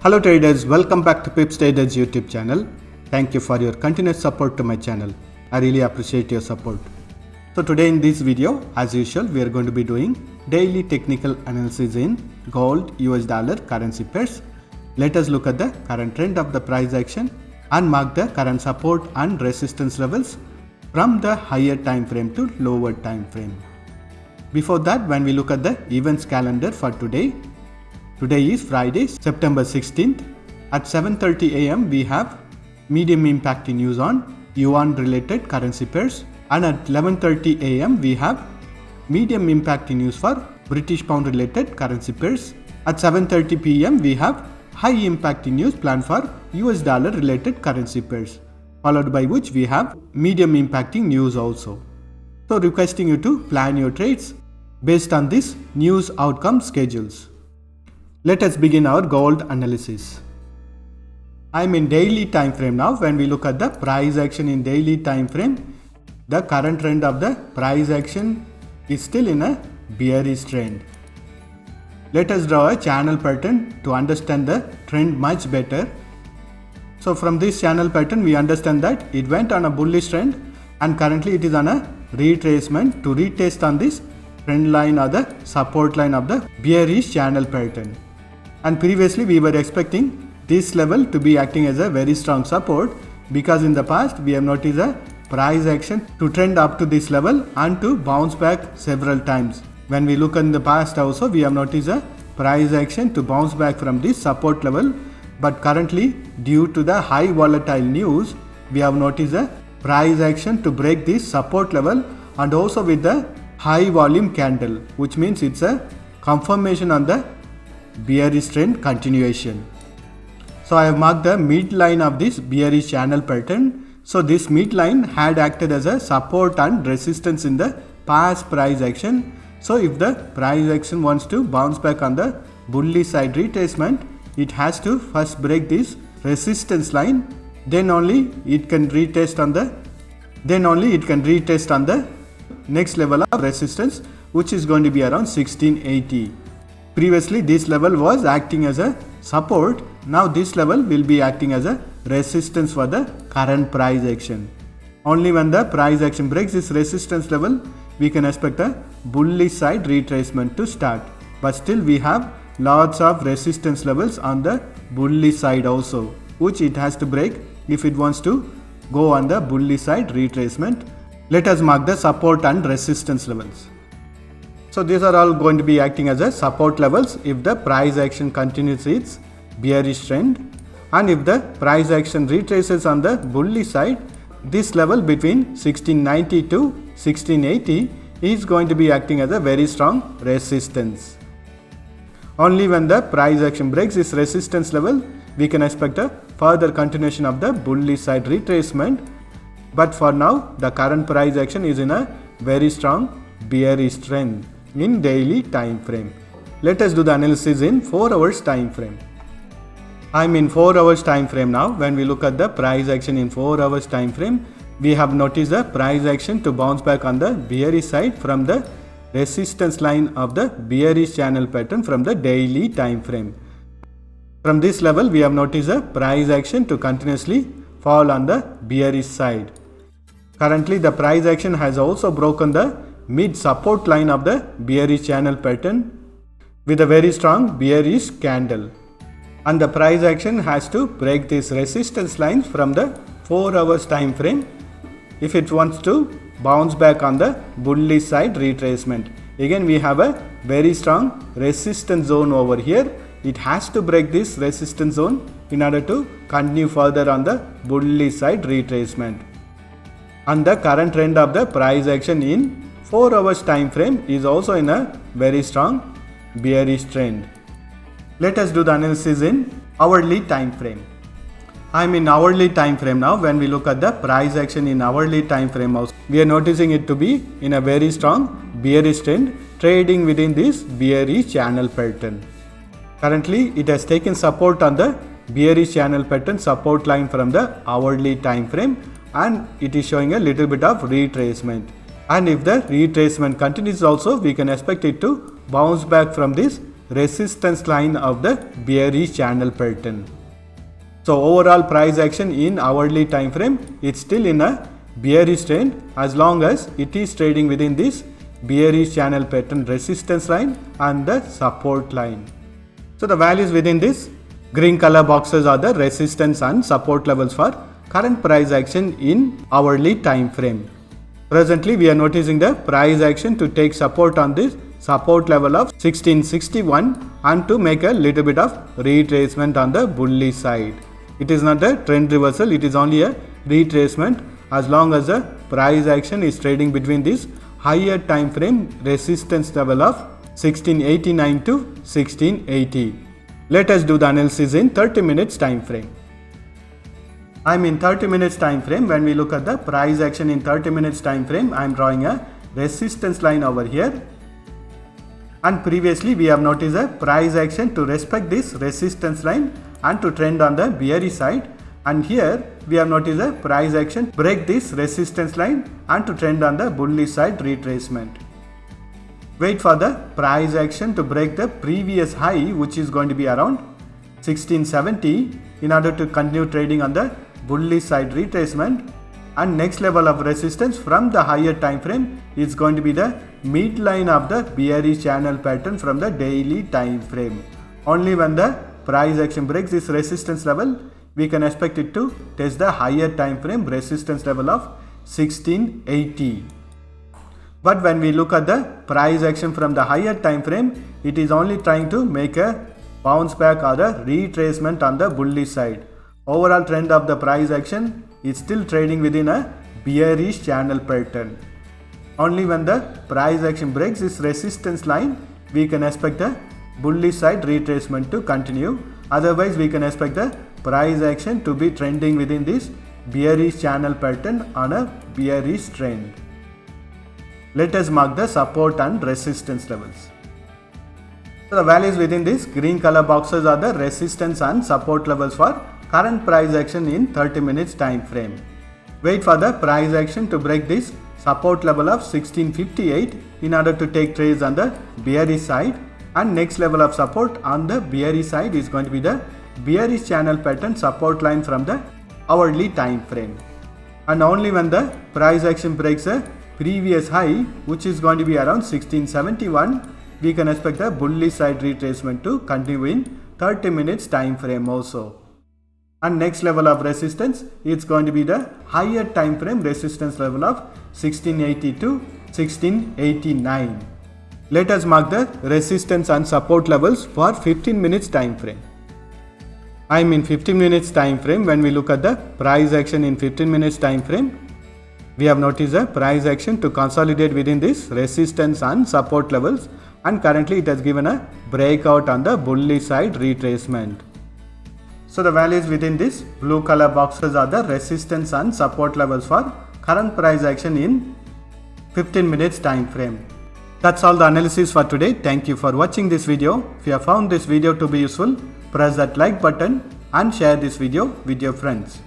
Hello traders, welcome back to Pips Traders YouTube channel. Thank you for your continuous support to my channel. I really appreciate your support. So today in this video, as usual, we are going to be doing daily technical analysis in gold, US dollar, currency pairs. Let us look at the current trend of the price action and mark the current support and resistance levels from the higher time frame to lower time frame. Before that, when we look at the events calendar for today is Friday, September 16th. At 7:30 AM we have medium impact news on yuan related currency pairs, and at 11:30 AM we have medium impact news for British pound related currency pairs. At 7:30 PM we have high impact news planned for US dollar related currency pairs, followed by which we have medium impacting news also. So requesting you to plan your trades based on this news outcome schedules. Let us begin our gold analysis. I am in daily time frame now. When we look at the price action in daily time frame, the current trend of the price action is still in a bearish trend. Let us draw a channel pattern to understand the trend much better. So from this channel pattern we understand that it went on a bullish trend and currently it is on a retracement to retest on this trend line or the support line of the bearish channel pattern. And previously we were expecting this level to be acting as a very strong support, because in the past we have noticed a price action to trend up to this level and to bounce back several times. When we look in the past also, we have noticed a price action to bounce back from this support level, but currently due to the high volatile news we have noticed a price action to break this support level, and also with the high volume candle, which means it's a confirmation on the bearish trend continuation. So I have marked the midline of this bearish channel pattern. So this midline had acted as a support and resistance in the past price action. So if the price action wants to bounce back on the bullish side retracement, it has to first break this resistance line, then only it can retest on the next level of resistance, which is going to be around 1680. Previously this level was acting as a support. Now this level will be acting as a resistance for the current price action. Only when the price action breaks this resistance level, we can expect a bullish side retracement to start. But still we have lots of resistance levels on the bullish side also, which it has to break if it wants to go on the bullish side retracement. Let us mark the support and resistance levels. So these are all going to be acting as a support levels if the price action continues its bearish trend, and if the price action retraces on the bullish side, this level between 1690 to 1680 is going to be acting as a very strong resistance. Only when the price action breaks this resistance level, we can expect a further continuation of the bullish side retracement. But for now, the current price action is in a very strong bearish trend in daily time frame. Let us do the analysis in 4 hours time frame. I am in 4 hours time frame now. When we look at the price action in 4 hours time frame, we have noticed the price action to bounce back on the bearish side from the resistance line of the bearish channel pattern from the daily time frame. From this level we have noticed a price action to continuously fall on the bearish side. Currently the price action has also broken the mid support line of the bearish channel pattern with a very strong bearish candle, and the price action has to break these resistance lines from the 4 hours time frame if it wants to bounce back on the bullish side retracement. Again we have a very strong resistance zone over here. It has to break this resistance zone in order to continue further on the bullish side retracement. And the current trend of the price action in 4 hours time frame is also in a very strong bearish trend. Let us do the analysis in hourly time frame. I am in hourly time frame now. When we look at the price action in hourly time frame also, we are noticing it to be in a very strong bearish trend, trading within this bearish channel pattern. Currently it has taken support on the bearish channel pattern support line from the hourly time frame, and it is showing a little bit of retracement. And if the retracement continues also, we can expect it to bounce back from this resistance line of the bearish channel pattern. So overall price action in hourly time frame, it's still in a bearish trend as long as it is trading within this bearish channel pattern resistance line and the support line. So the values within this green color boxes are the resistance and support levels for current price action in hourly time frame. Presently we are noticing the price action to take support on this support level of 1661 and to make a little bit of retracement on the bullish side. It is not a trend reversal, it is only a retracement as long as the price action is trading between this higher time frame resistance level of 1689 to 1680. Let us do the analysis in 30 minutes time frame. I am in 30 minutes time frame. When we look at the price action in 30 minutes time frame, I am drawing a resistance line over here. And previously we have noticed a price action to respect this resistance line and to trend on the bearish side. And here we have noticed a price action break this resistance line and to trend on the bullish side retracement. Wait for the price action to break the previous high, which is going to be around 1670, in order to continue trading on the bullish side retracement. And next level of resistance from the higher time frame is going to be the midline of the bearish channel pattern from the daily time frame. Only when the price action breaks this resistance level, we can expect it to test the higher time frame resistance level of 1680. But when we look at the price action from the higher time frame, it is only trying to make a bounce back or a retracement on the bullish side. Overall trend of the price action is still trading within a bearish channel pattern. Only when the price action breaks this resistance line, we can expect the bullish side retracement to continue. Otherwise, we can expect the price action to be trending within this bearish channel pattern on a bearish trend. Let us mark the support and resistance levels. So the values within this green color boxes are the resistance and support levels for current price action in 30 minutes time frame. Wait for the price action to break this support level of 1658 in order to take trades on the bearish side, and next level of support on the bearish side is going to be the bearish channel pattern support line from the hourly time frame. And only when the price action breaks a previous high, which is going to be around 1671, we can expect the bullish side retracement to continue in 30 minutes time frame also. And next level of resistance is going to be the higher time frame resistance level of 1680 to 1689. Let us mark the resistance and support levels for 15 minutes time frame. I am in 15 minutes time frame. When we look at the price action in 15 minutes time frame, we have noticed the price action to consolidate within this resistance and support levels, and currently it has given a breakout on the bullish side retracement. So the values within this blue color boxes are the resistance and support levels for current price action in 15 minutes time frame. That's all the analysis for today. Thank you for watching this video. If you have found this video to be useful, press that like button and share this video with your friends.